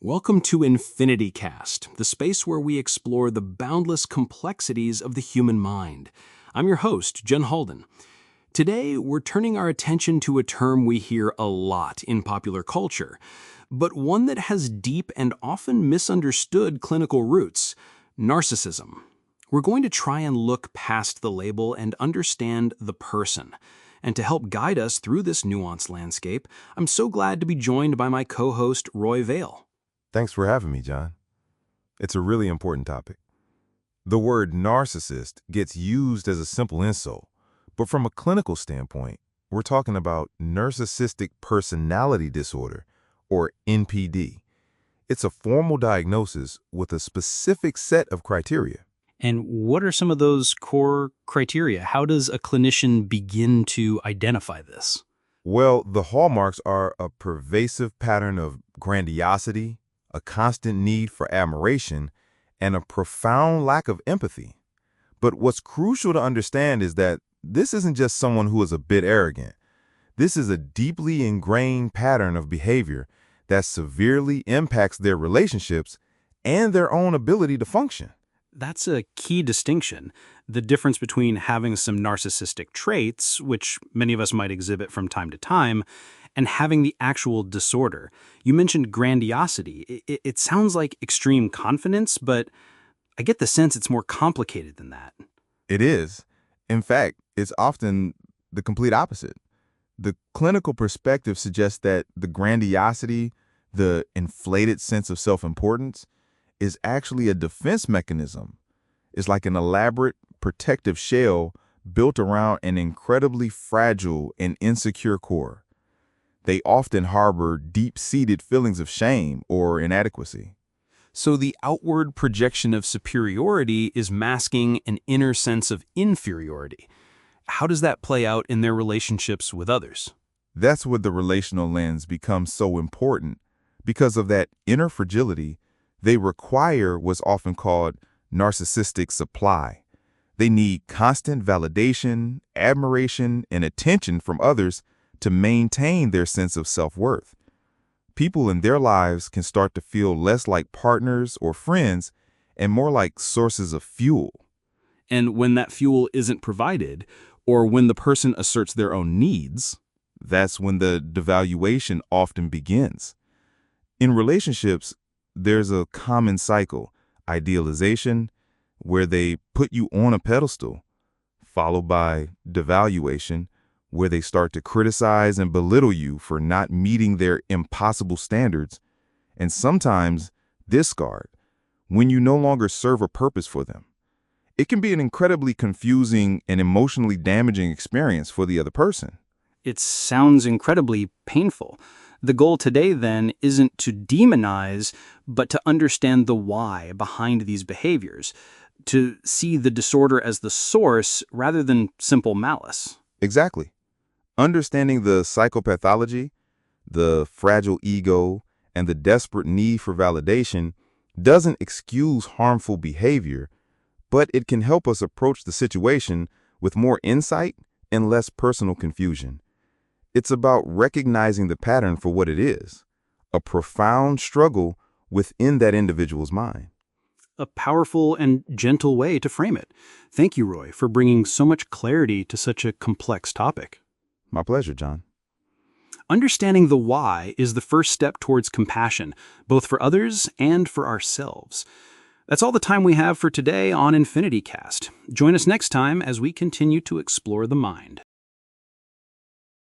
Welcome to Infinity Cast, the space where we explore the boundless complexities of the human mind. I'm your host, Jen Halden. Today, we're turning our attention to a term we hear a lot in popular culture, but one that has deep and often misunderstood clinical roots: narcissism. We're going to try and look past the label and understand the person. And to help guide us through this nuanced landscape, I'm so glad to be joined by my co-host, Vale. Thanks for having me, John. It's a really important topic. The word narcissist gets used as a simple insult, but from a clinical standpoint, we're talking about Narcissistic Personality Disorder, or NPD. It's a formal diagnosis with a specific set of criteria. And what are some of those core criteria? How does a clinician begin to identify this? Well, the hallmarks are a pervasive pattern of grandiosity, a constant need for admiration, and a profound lack of empathy. But what's crucial to understand is that this isn't just someone who is a bit arrogant. This is a deeply ingrained pattern of behavior that severely impacts their relationships and their own ability to function. That's a key distinction, the difference between having some narcissistic traits, which many of us might exhibit from time to time, and having the actual disorder. You mentioned grandiosity. It sounds like extreme confidence, but I get the sense it's more complicated than that. It is. In fact, it's often the complete opposite. The clinical perspective suggests that the grandiosity, the inflated sense of self-importance, is actually a defense mechanism. It's like an elaborate protective shell built around an incredibly fragile and insecure core. They often harbor deep-seated feelings of shame or inadequacy. So the outward projection of superiority is masking an inner sense of inferiority. How does that play out in their relationships with others? That's where the relational lens becomes so important. Because of that inner fragility, they require what's often called narcissistic supply. They need constant validation, admiration, and attention from others to maintain their sense of self-worth. People in their lives can start to feel less like partners or friends and more like sources of fuel. And when that fuel isn't provided, or when the person asserts their own needs, that's when the devaluation often begins. In relationships, there's a common cycle: idealization, where they put you on a pedestal, followed by devaluation, where they start to criticize and belittle you for not meeting their impossible standards, and sometimes discard, when you no longer serve a purpose for them. It can be an incredibly confusing and emotionally damaging experience for the other person. It sounds incredibly painful. The goal today, then, isn't to demonize, but to understand the why behind these behaviors, to see the disorder as the source rather than simple malice. Exactly. Understanding the psychopathology, the fragile ego, and the desperate need for validation doesn't excuse harmful behavior, but it can help us approach the situation with more insight and less personal confusion. It's about recognizing the pattern for what it is: a profound struggle within that individual's mind. A powerful and gentle way to frame it. Thank you, Roy, for bringing so much clarity to such a complex topic. My pleasure, John. Understanding the why is the first step towards compassion, both for others and for ourselves. That's all the time we have for today on Infinity Cast. Join us next time as we continue to explore the mind.